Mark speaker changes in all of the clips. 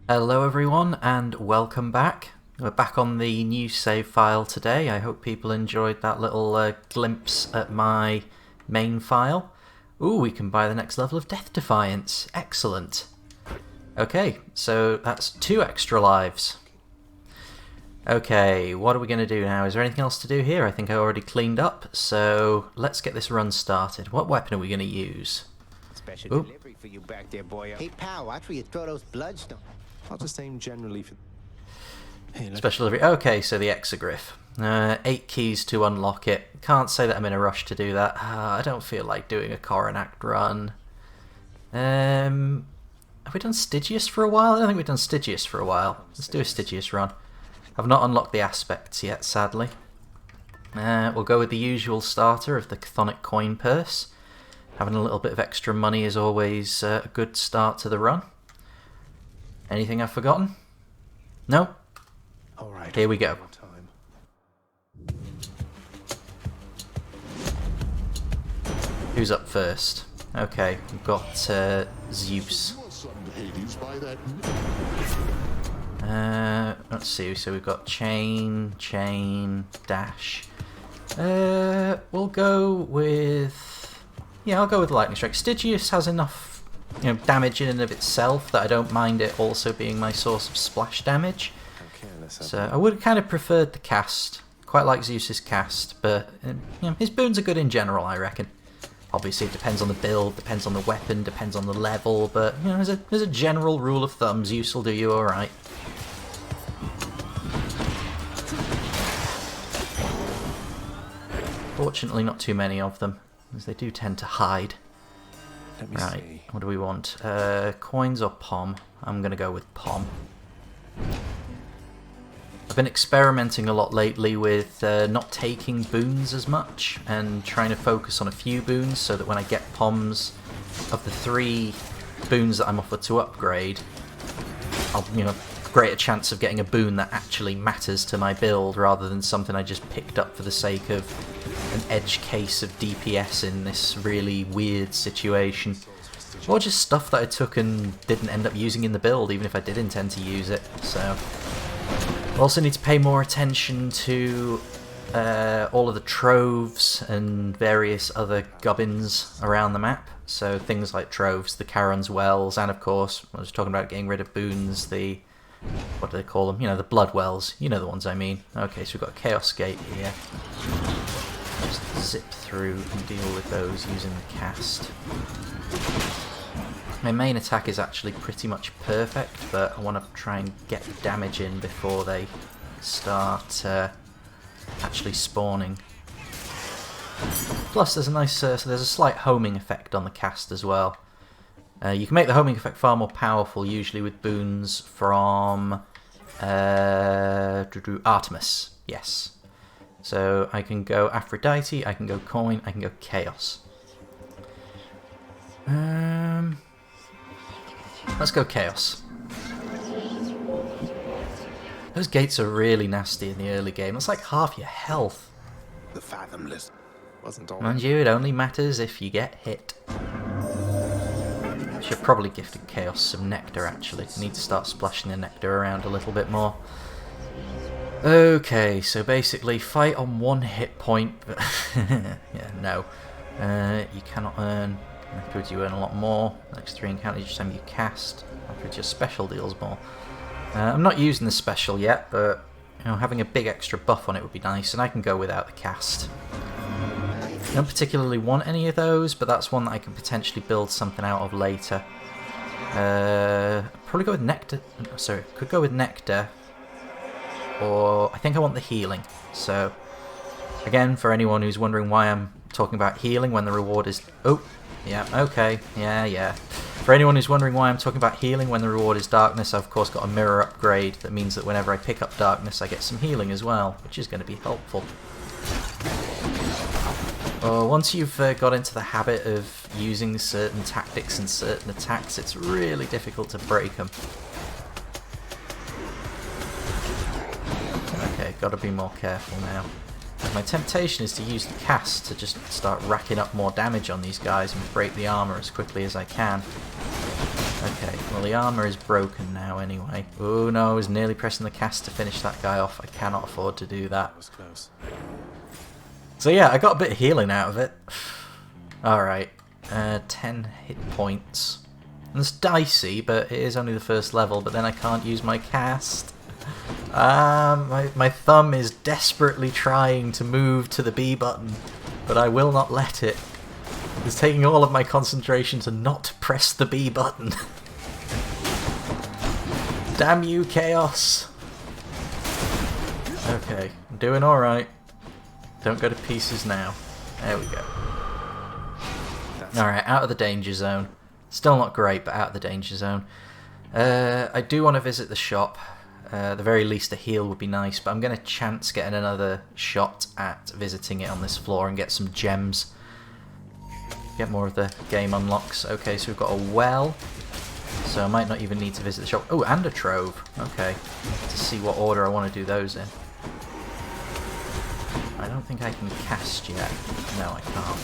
Speaker 1: Hello everyone and welcome back. We're back on the new save file today. I hope people enjoyed that little glimpse at my main file. Ooh, we can buy the next level of Death Defiance. Excellent. Okay, so that's 2 extra lives. Okay, what are we going to do now? Is there anything else to do here? I think I already cleaned up, so let's get this run started. What weapon are we going to use?
Speaker 2: Special delivery for you back there, boy.
Speaker 3: Hey, pal, watch where you throw those bloodstones.
Speaker 4: I'll just aim generally for... Hey,
Speaker 1: Special delivery. Okay, so the Exegriff. 8 keys to unlock it. Can't say that I'm in a rush to do that. I don't feel like doing a Coronac run. Have we done Stygius for a while? I don't think we've done Stygius for a while. Let's do a Stygius run. I've not unlocked the aspects yet, sadly. We'll go with the usual starter of the Chthonic Coin Purse. Having a little bit of extra money is always a good start to the run. Anything I've forgotten? No?
Speaker 4: All right.
Speaker 1: Here we go. Who's up first? Okay, we've got Zeus. Let's see, so we've got chain, dash. We'll go with... Yeah, I'll go with Lightning Strike. Stygius has enough damage in and of itself that I don't mind it also being my source of splash damage. So I would have kind of preferred the cast. Quite like Zeus's cast, but his boons are good in general, I reckon. Obviously it depends on the build, depends on the weapon, depends on the level, but as a general rule of thumb, Zeus will do you alright. Fortunately not too many of them, as they do tend to hide. Right, see. What do we want? Coins or Pom? I'm going to go with Pom. I've been experimenting a lot lately with not taking boons as much and trying to focus on a few boons so that when I get Poms, of the 3 boons that I'm offered to upgrade, I'll greater chance of getting a boon that actually matters to my build rather than something I just picked up for the sake of an edge case of DPS in this really weird situation. Or just stuff that I took and didn't end up using in the build, even if I did intend to use it. So I also need to pay more attention to all of the troves and various other gubbins around the map. So things like troves, the Charon's Wells, and of course, I was talking about getting rid of boons, the... what do they call them? The blood wells. You know the ones I mean. Okay, so we've got a Chaos Gate here. Just zip through and deal with those using the cast. My main attack is actually pretty much perfect, but I want to try and get the damage in before they start actually spawning. Plus there's a nice, so there's a slight homing effect on the cast as well. You can make the homing effect far more powerful, usually with boons from Artemis. Yes. So I can go Aphrodite, I can go Coin, I can go Chaos. Let's go Chaos. Those gates are really nasty in the early game. That's like half your health.
Speaker 4: The fathomless wasn't all.
Speaker 1: Mind you, it only matters if you get hit. Should probably gift Chaos some nectar actually. Need to start splashing the nectar around a little bit more. Okay, so basically fight on 1 hit point, but yeah, no. You cannot earn. Afterwards you earn a lot more. Next 3 encounters each time you cast. Afterwards your special deals more. I'm not using the special yet, but having a big extra buff on it would be nice, and I can go without the cast. I don't particularly want any of those, but that's one that I can potentially build something out of later. Probably go with Nectar. Sorry, could go with Nectar. Or I think I want the healing. So, again, for anyone who's wondering why I'm talking about healing when the reward is... Oh, yeah, okay, yeah. For anyone who's wondering why I'm talking about healing when the reward is darkness, I've of course got a mirror upgrade that means that whenever I pick up darkness I get some healing as well, which is going to be helpful. Once you've got into the habit of using certain tactics and certain attacks, it's really difficult to break them. Okay, gotta be more careful now. My temptation is to use the cast to just start racking up more damage on these guys and break the armor as quickly as I can. Okay, well the armor is broken now anyway. Oh no, I was nearly pressing the cast to finish that guy off. I cannot afford to do that.
Speaker 4: That was close.
Speaker 1: So yeah, I got a bit of healing out of it. Alright, 10 hit points. And it's dicey, but it is only the first level, but then I can't use my cast. My thumb is desperately trying to move to the B button, but I will not let it. It's taking all of my concentration to not press the B button. Damn you, Chaos! Okay, I'm doing alright. Don't go to pieces now. There we go. Alright, out of the danger zone. Still not great, but out of the danger zone. I do want to visit the shop. At the very least a heal would be nice, but I'm going to chance getting another shot at visiting it on this floor and get some gems. Get more of the game unlocks. Okay, so we've got a well. So I might not even need to visit the shop. Oh, and a trove. Okay. To see what order I want to do those in. I don't think I can cast yet. No, I can't.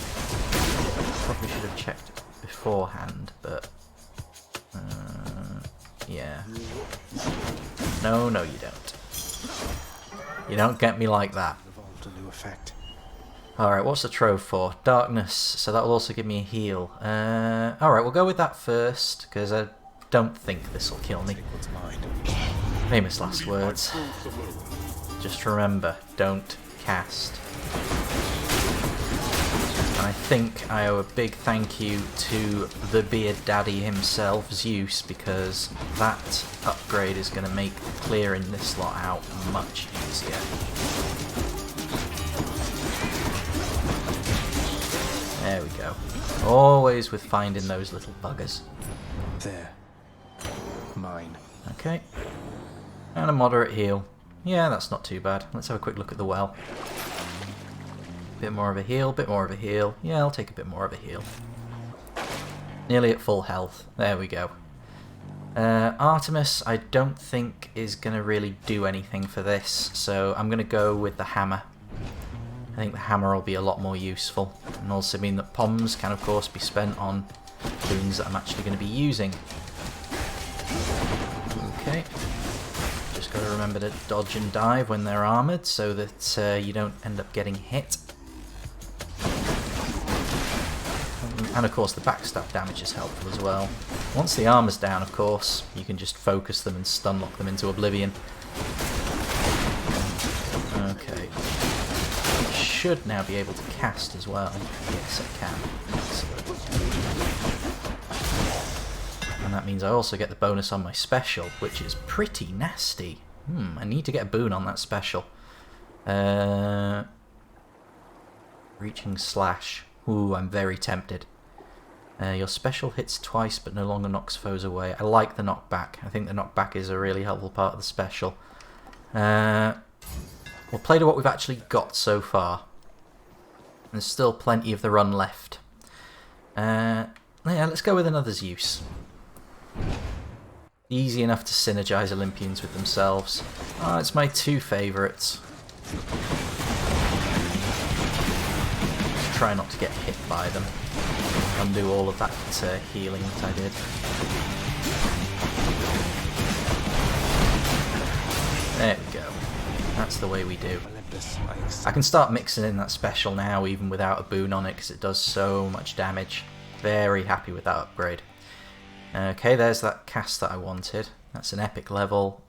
Speaker 1: Probably should have checked beforehand, but... yeah. No, no you don't. You don't get me like that.
Speaker 4: Evolved a new effect.
Speaker 1: Alright, what's the trove for? Darkness, so that will also give me a heal. Alright, we'll go with that first, because I don't think this will kill me.
Speaker 4: Take what's mine.
Speaker 1: Famous last words. Just remember, don't cast. And I think I owe a big thank you to the Beard Daddy himself, Zeus, because that upgrade is going to make clearing this lot out much easier. There we go. Always with finding those little buggers.
Speaker 4: There. Mine.
Speaker 1: Okay. And a moderate heal. Yeah, that's not too bad. Let's have a quick look at the well. Bit more of a heal, bit more of a heal. Yeah, I'll take a bit more of a heal. Nearly at full health. There we go. Artemis, I don't think is going to really do anything for this, so I'm going to go with the hammer. I think the hammer will be a lot more useful, and also mean that Poms can of course be spent on boons that I'm actually going to be using. Okay. Just got to remember to dodge and dive when they're armoured so that you don't end up getting hit. And of course the backstab damage is helpful as well. Once the armor's down, of course, you can just focus them and stun lock them into oblivion. Okay. I should now be able to cast as well. Yes, I can. Excellent. And that means I also get the bonus on my special, which is pretty nasty. I need to get a boon on that special. Reaching slash. Ooh, I'm very tempted. Your special hits twice but no longer knocks foes away. I like the knockback. I think the knockback is a really helpful part of the special. We'll play to what we've actually got so far. There's still plenty of the run left. Yeah, let's go with another Zeus. Easy enough to synergize Olympians with themselves. Oh, it's my two favourites. Just try not to get hit by them. Undo all of that healing that I did. There we go. That's the way we do. I can start mixing in that special now even without a boon on it because it does so much damage. Very happy with that upgrade. Okay, there's that cast that I wanted. That's an epic level.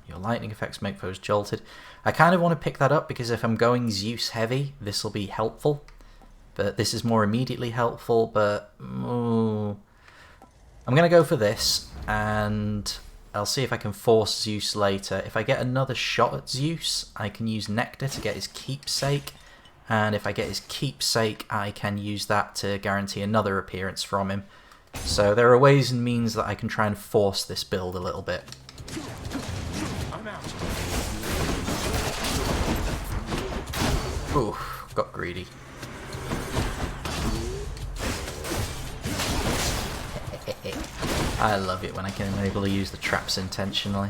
Speaker 1: Your lightning effects make foes jolted. I kind of want to pick that up because if I'm going Zeus heavy, this will be helpful. But this is more immediately helpful, but... I'm going to go for this, and I'll see if I can force Zeus later. If I get another shot at Zeus, I can use Nectar to get his keepsake. And if I get his keepsake, I can use that to guarantee another appearance from him. So there are ways and means that I can try and force this build a little bit. Ooh, got greedy. I love it when I can enable to use the traps intentionally.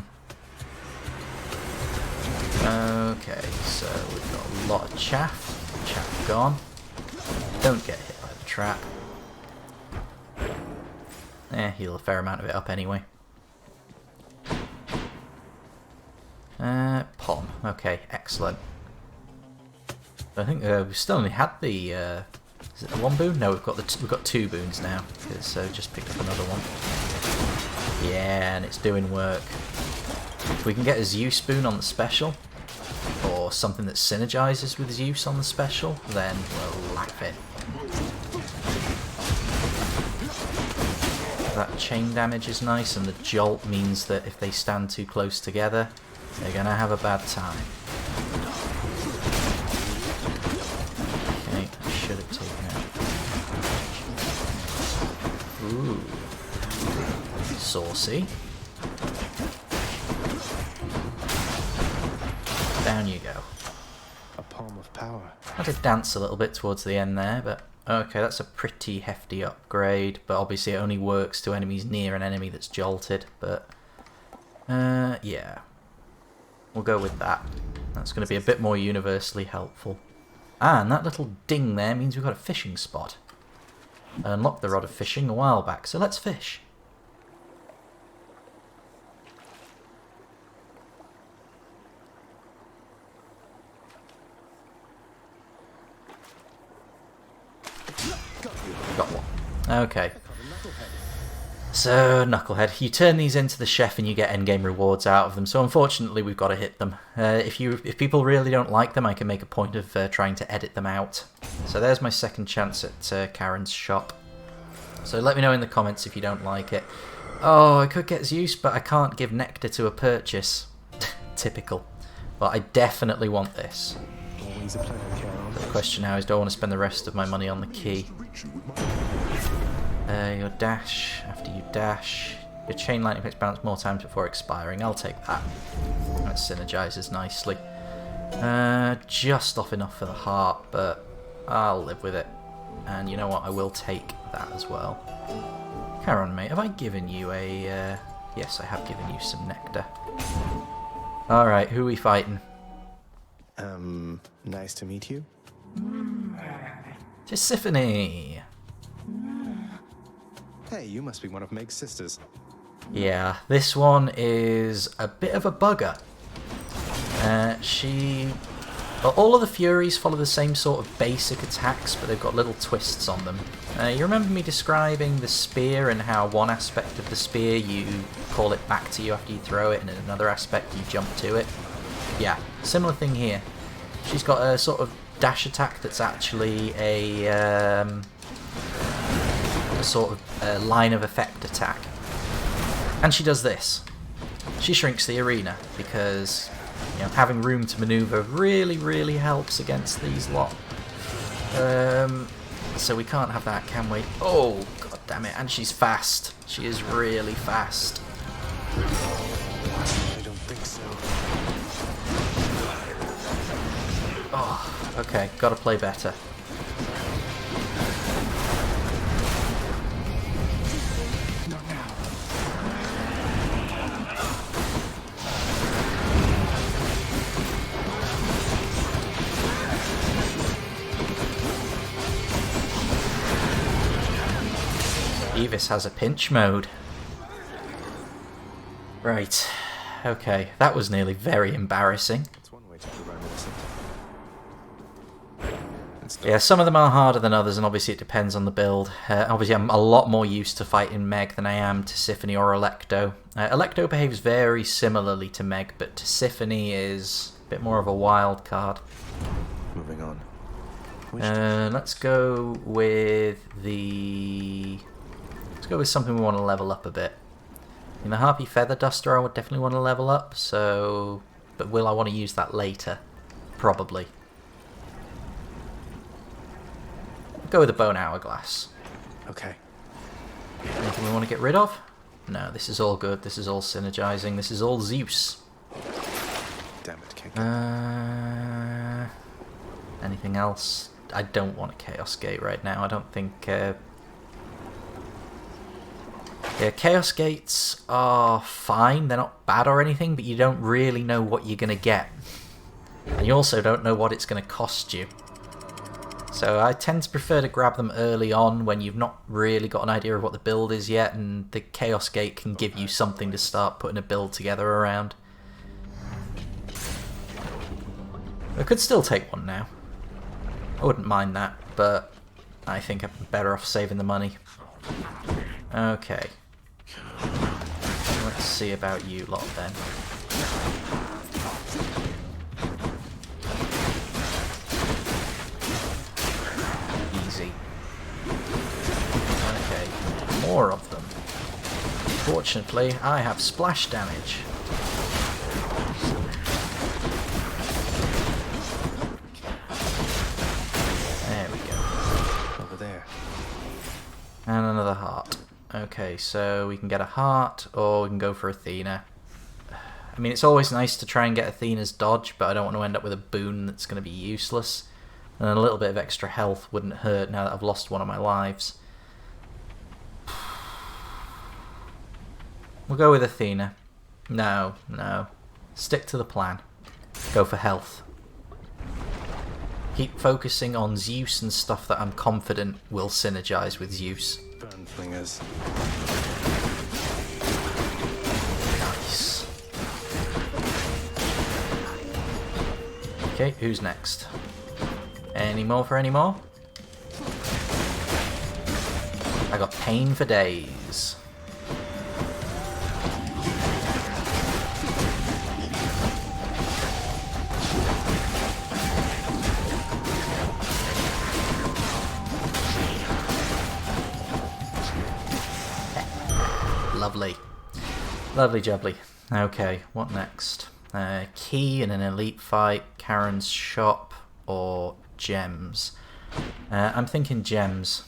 Speaker 1: Okay, so we've got a lot of chaff. Chaff gone. Don't get hit by the trap. Heal a fair amount of it up anyway. Pom. Okay, excellent. I think we still only had the. Is it the one boon? No, we've got two boons now. So just picked up another one. Yeah, and it's doing work. If we can get a Zeus boon on the special, or something that synergizes with Zeus on the special, then we'll laugh it. That chain damage is nice, and the jolt means that if they stand too close together, they're gonna have a bad time. Okay, I should have taken it. Ooh. Saucy. Down you go.
Speaker 4: A palm of power.
Speaker 1: I had to dance a little bit towards the end there, but okay, that's a pretty hefty upgrade, but obviously it only works to enemies near an enemy that's jolted, but yeah. We'll go with that. That's going to be a bit more universally helpful. And that little ding there means we've got a fishing spot. I unlocked the rod of fishing a while back, so let's fish. Got one. Okay. So, Knucklehead. You turn these into the chef and you get endgame rewards out of them, so unfortunately we've got to hit them. If people really don't like them, I can make a point of trying to edit them out. So there's my second chance at Karen's shop. So let me know in the comments if you don't like it. Oh, I could get Zeus, but I can't give nectar to a purchase. Typical. But I definitely want this.
Speaker 4: Always a pleasure, Karen.
Speaker 1: The question now is, do I want to spend the rest of my money on the key? Your dash, after you dash, your chain lightning picks bounce more times before expiring. I'll take that. That synergizes nicely. Just off enough for the heart, but I'll live with it. And you know what, I will take that as well. Karen, mate, have I given you a... Yes, I have given you some nectar. Alright, who are we fighting?
Speaker 4: Nice to meet you.
Speaker 1: Tisiphone!
Speaker 4: Hey, you must be one of Meg's sisters.
Speaker 1: Yeah, this one is a bit of a bugger. All of the Furies follow the same sort of basic attacks, but they've got little twists on them. You remember me describing the spear and how one aspect of the spear you call it back to you after you throw it, and in another aspect you jump to it? Yeah, similar thing here. She's got a sort of dash attack that's actually a sort of line of effect attack. And she does this. She shrinks the arena because, you know, having room to maneuver really helps against these lot. So we can't have that, can we? Oh, god damn it. And she's fast. She is really fast.
Speaker 4: I don't think so.
Speaker 1: Oh, okay. Gotta play better.
Speaker 4: Not now.
Speaker 1: Evis has a pinch mode. Right. Okay. That was nearly very embarrassing.
Speaker 4: That's one way to prevent innocent.
Speaker 1: Yeah, some of them are harder than others, and obviously it depends on the build. Obviously I'm a lot more used to fighting Meg than I am Tisiphone or Electo. Electo behaves very similarly to Meg, but Tisiphone is a bit more of a wild card.
Speaker 4: Moving on.
Speaker 1: Let's go with something we want to level up a bit. In the Harpy Feather Duster I would definitely want to level up, so... But will I want to use that later? Probably. Go with the Bone Hourglass.
Speaker 4: Okay.
Speaker 1: Anything we want to get rid of? No, this is all good. This is all synergizing. This is all Zeus.
Speaker 4: Damn it, can't get
Speaker 1: Anything else? I don't want a Chaos Gate right now. I don't think... Yeah, Chaos Gates are fine. They're not bad or anything, but you don't really know what you're going to get. And you also don't know what it's going to cost you. So I tend to prefer to grab them early on when you've not really got an idea of what the build is yet, and the Chaos Gate can give you something to start putting a build together around. I could still take one now. I wouldn't mind that, but I think I'm better off saving the money. Okay. Let's see about you lot then. Easy. Okay, more of them. Fortunately, I have splash damage. There we go.
Speaker 4: Over there.
Speaker 1: And another heart. Okay, so we can get a heart, or we can go for Athena. I mean, it's always nice to try and get Athena's dodge, but I don't want to end up with a boon that's going to be useless. And a little bit of extra health wouldn't hurt now that I've lost one of my lives. We'll go with Athena. No, no. Stick to the plan. Go for health. Keep focusing on Zeus and stuff that I'm confident will synergize with Zeus.
Speaker 4: Burn flingers.
Speaker 1: Nice. Okay, who's next? Any more for any more? I got pain for days. Lovely. Lovely jubbly. Okay, what next? Key in an elite fight, Karen's shop, or gems? I'm thinking gems.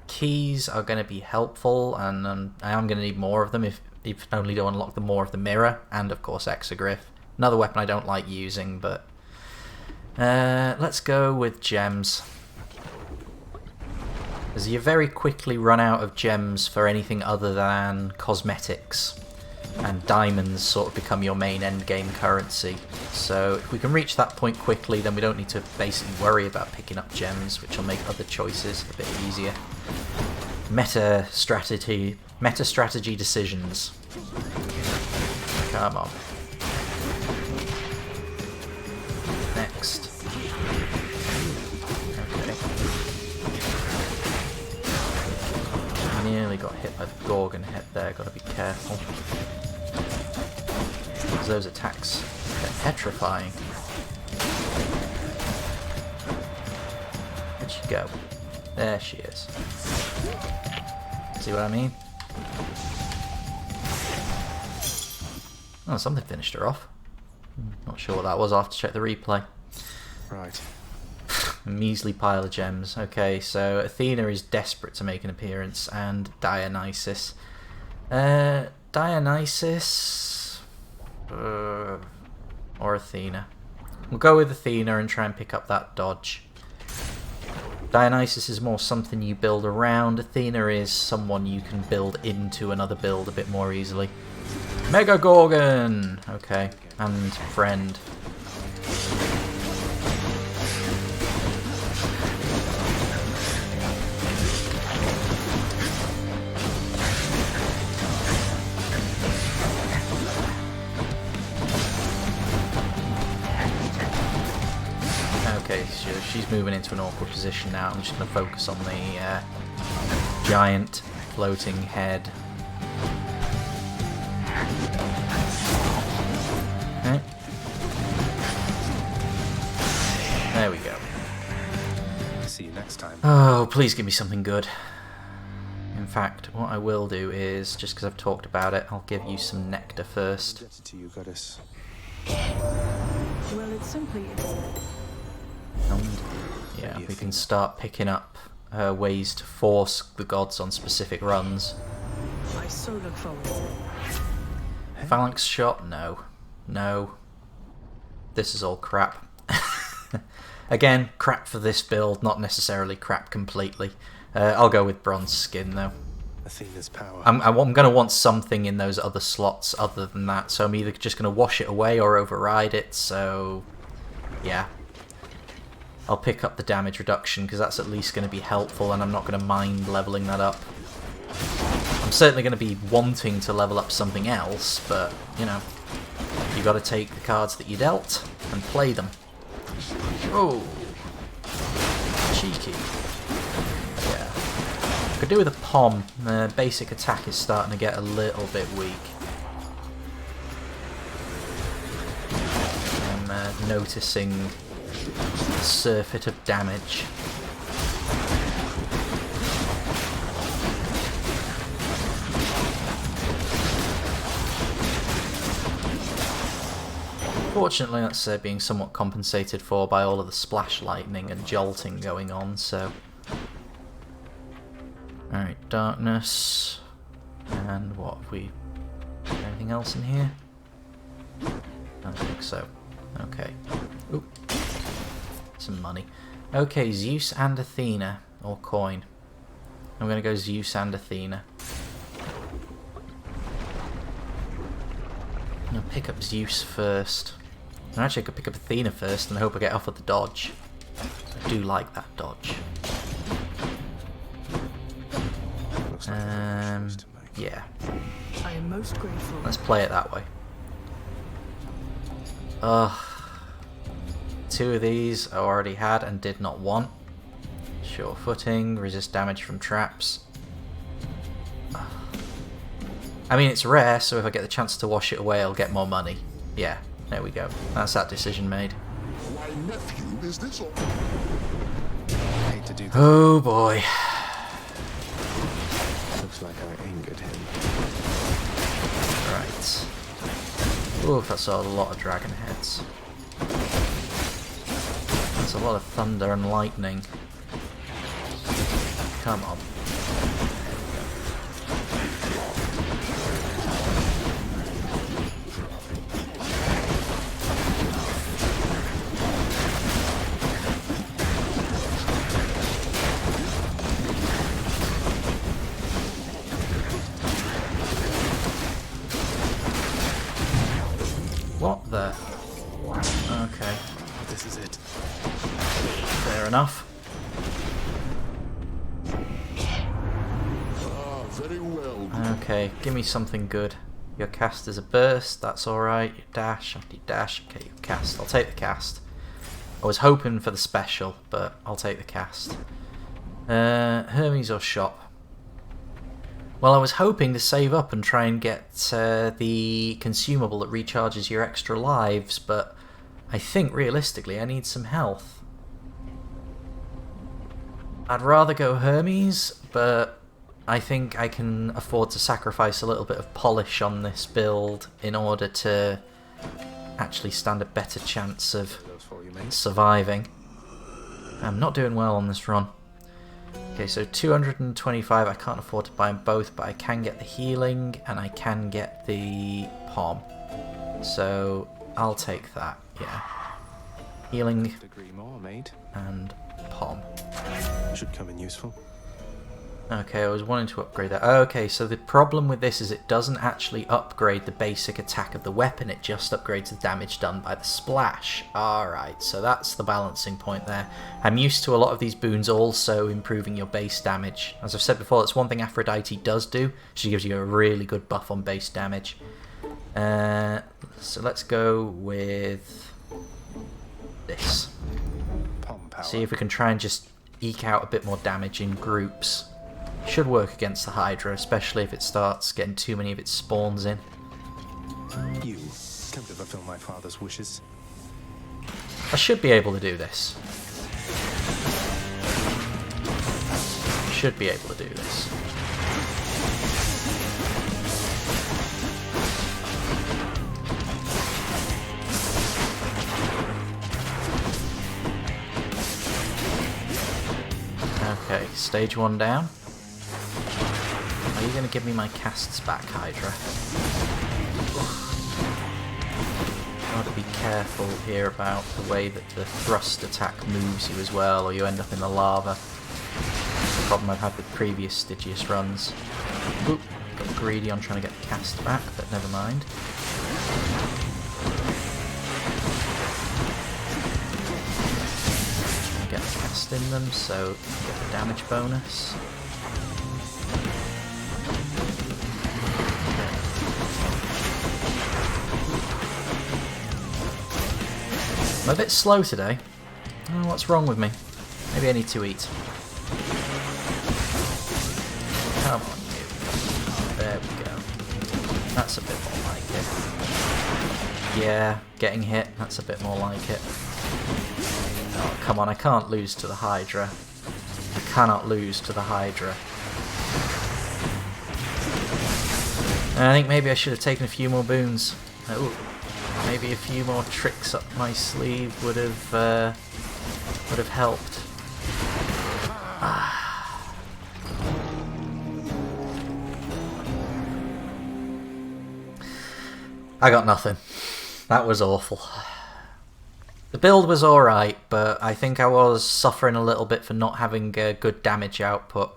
Speaker 1: Keys are going to be helpful, and I am going to need more of them if only to unlock the more of the mirror, and of course Exogryph. Another weapon I don't like using, but let's go with gems. As you very quickly run out of gems for anything other than cosmetics, and diamonds sort of become your main endgame currency. So if we can reach that point quickly, then we don't need to basically worry about picking up gems, which will make other choices a bit easier. Meta strategy decisions. Come on. Next. Nearly got hit by the Gorgon head there, gotta be careful. Because those attacks, they're petrifying. Where'd she go? There she is. See what I mean? Oh, something finished her off. Not sure what that was, I'll have to check the replay.
Speaker 4: Right.
Speaker 1: A measly pile of gems. Okay, so Athena is desperate to make an appearance, and Dionysus. Dionysus... or Athena. We'll go with Athena and try and pick up that dodge. Dionysus is more something you build around. Athena is someone you can build into another build a bit more easily. Mega Gorgon! Okay, and friend. Okay, so she's moving into an awkward position now. I'm just going to focus on the giant floating head. Okay. There we go.
Speaker 4: See you next time.
Speaker 1: Oh, please give me something good. In fact, what I will do is, just because I've talked about it, I'll give you some nectar first.
Speaker 4: Indebted to you, goddess.
Speaker 5: Well, it simply is.
Speaker 1: And yeah, we can start picking up ways to force the gods on specific runs.
Speaker 5: I so look forward to it.
Speaker 1: Phalanx shot? No. No. This is all crap. Again, crap for this build, not necessarily crap completely. I'll go with bronze skin though.
Speaker 4: Athena's power.
Speaker 1: I'm going to want something in those other slots other than that, so I'm either just going to wash it away or override it, so yeah. I'll pick up the damage reduction because that's at least going to be helpful, and I'm not going to mind leveling that up. I'm certainly going to be wanting to level up something else, but, you know, you got to take the cards that you dealt and play them. Oh, cheeky. Yeah. Could do with a pom. The basic attack is starting to get a little bit weak. I'm noticing a surfeit of damage. Fortunately, that's being somewhat compensated for by all of the splash lightning and jolting going on, so... Alright, darkness... And what have we... Anything else in here? I don't think so. Okay. Oop. Some money. Okay, Zeus and Athena. Or coin. I'm gonna go Zeus and Athena. I'm gonna pick up Zeus first. Actually, I could pick up Athena first and hope I get off with the dodge. I do like that dodge. Yeah.
Speaker 5: I am most grateful.
Speaker 1: Let's play it that way. Two of these I already had and did not want. Sure footing, resist damage from traps. I mean, it's rare, so if I get the chance to wash it away, I'll get more money. Yeah. There we go. That's that decision made.
Speaker 6: My nephew, is this all?
Speaker 4: I hate to do that.
Speaker 1: Oh boy.
Speaker 4: Looks like I angered him.
Speaker 1: Right. Oof, that's a lot of dragon heads. That's a lot of thunder and lightning. Come on. What the? Okay.
Speaker 4: This is it.
Speaker 1: Fair enough.
Speaker 6: Ah, very well.
Speaker 1: Okay, give me something good. Your cast is a burst, that's alright. Your dash, after your dash. Okay, your cast. I'll take the cast. I was hoping for the special, but I'll take the cast. Hermes or shop? Well, I was hoping to save up and try and get the consumable that recharges your extra lives, but I think realistically I need some health. I'd rather go Hermes, but I think I can afford to sacrifice a little bit of polish on this build in order to actually stand a better chance of surviving. I'm not doing well on this run. Okay, so 225, I can't afford to buy them both, but I can get the healing and I can get the pom. So I'll take that, yeah. Healing
Speaker 4: Agree more, mate.
Speaker 1: and pom.
Speaker 4: Should come in useful.
Speaker 1: Okay, I was wanting to upgrade that. Okay, so the problem with this is it doesn't actually upgrade the basic attack of the weapon, it just upgrades the damage done by the splash. Alright, so that's the balancing point there. I'm used to a lot of these boons also improving your base damage. As I've said before, that's one thing Aphrodite does do. She gives you a really good buff on base damage. So let's go with this.
Speaker 4: Pom power.
Speaker 1: See if we can try and just eke out a bit more damage in groups. Should work against the Hydra, especially if it starts getting too many of its spawns in.
Speaker 4: You come to fulfill my father's wishes.
Speaker 1: I should be able to do this. Should be able to do this. Okay, stage 1 down. Are you going to give me my casts back, Hydra? Got to be careful here about the way that the thrust attack moves you as well, or you end up in the lava. That's the problem I've had with previous Stygius runs. Oop, got greedy on trying to get the cast back, but never mind. casting them, so get the damage bonus. I'm a bit slow today. Oh, what's wrong with me? Maybe I need to eat. Come on, you. There we go. That's a bit more like it. Yeah, getting hit. That's a bit more like it. Oh, come on, I can't lose to the Hydra. I cannot lose to the Hydra. And I think maybe I should have taken a few more boons. Ooh, maybe a few more tricks up my sleeve would have helped. I got nothing. That was awful. The build was alright, but I think I was suffering a little bit for not having good damage output.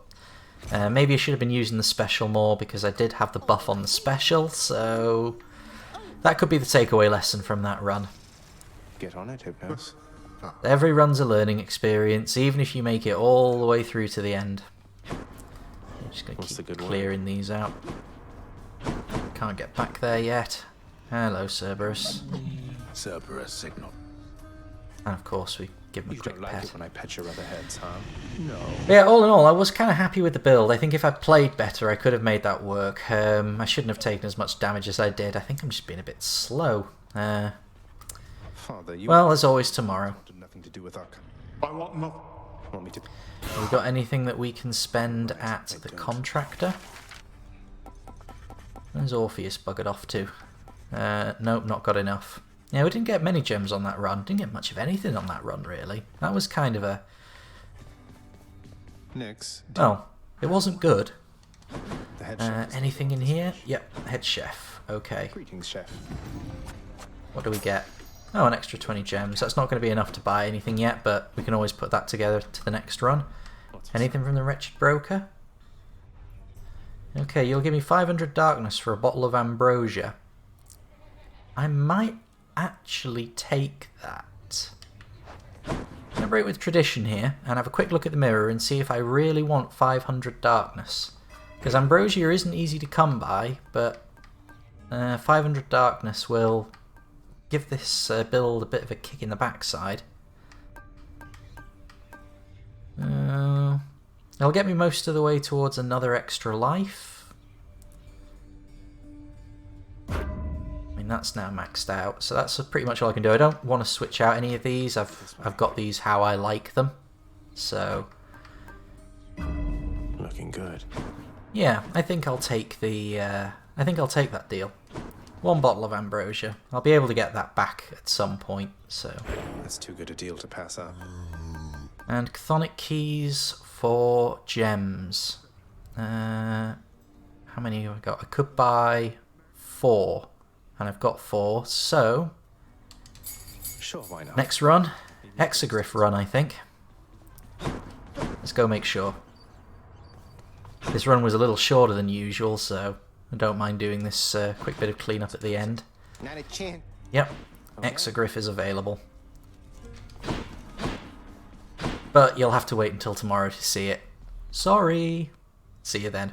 Speaker 1: Maybe I should have been using the special more because I did have the buff on the special, so that could be the takeaway lesson from that run.
Speaker 4: Get on it, Hypnos.
Speaker 1: Every run's a learning experience, even if you make it all the way through to the end. I'm just going to keep clearing these out. Can't get back there yet. Hello, Cerberus.
Speaker 4: Cerberus signal.
Speaker 1: And of course we give him a
Speaker 4: You
Speaker 1: quick
Speaker 4: don't like
Speaker 1: pet.
Speaker 4: it when I pet your other heads, huh? No.
Speaker 1: Yeah, all in all, I was kind of happy with the build. I think if I'd played better, I could have made that work. I shouldn't have taken as much damage as I did. I think I'm just being a bit slow.
Speaker 4: Father, you
Speaker 1: Well, as always, tomorrow.
Speaker 4: wanted nothing to do with our...
Speaker 6: I want nothing.
Speaker 4: Want me to...
Speaker 1: We got anything that we can spend at the contractor? Where's Orpheus buggered off to? Nope, not got enough. Yeah, we didn't get many gems on that run. Didn't get much of anything on that run, really. That was kind of a...
Speaker 4: Nix.
Speaker 1: Oh, it wasn't good.
Speaker 4: The head chef.
Speaker 1: Anything in here? Yep, head chef. Okay.
Speaker 4: Greetings, chef.
Speaker 1: What do we get? Oh, an extra 20 gems. That's not going to be enough to buy anything yet, but we can always put that together to the next run. Anything from the Wretched Broker? Okay, you'll give me 500 darkness for a bottle of ambrosia. I might actually take that. I'm going to break with tradition here and have a quick look at the mirror and see if I really want 500 darkness. Because ambrosia isn't easy to come by, but 500 darkness will give this build a bit of a kick in the backside. It'll get me most of the way towards another extra life. I mean, that's now maxed out, so that's pretty much all I can do. I don't want to switch out any of these. I've got these how I like them, so
Speaker 4: Looking good.
Speaker 1: yeah, I think I'll take the. I think I'll take that deal. One bottle of ambrosia. I'll be able to get that back at some point. So.
Speaker 4: That's too good a deal to pass up.
Speaker 1: And chthonic keys for gems. How many have I got? I could buy 4, and I've got 4. So
Speaker 4: Sure, why not?
Speaker 1: next run, Exegriff run, I think. Let's go make sure. This run was a little shorter than usual, so I don't mind doing this quick bit of cleanup at the end.
Speaker 3: Not a chance.
Speaker 1: Yep, Exegriff is available. But you'll have to wait until tomorrow to see it. Sorry. See you then.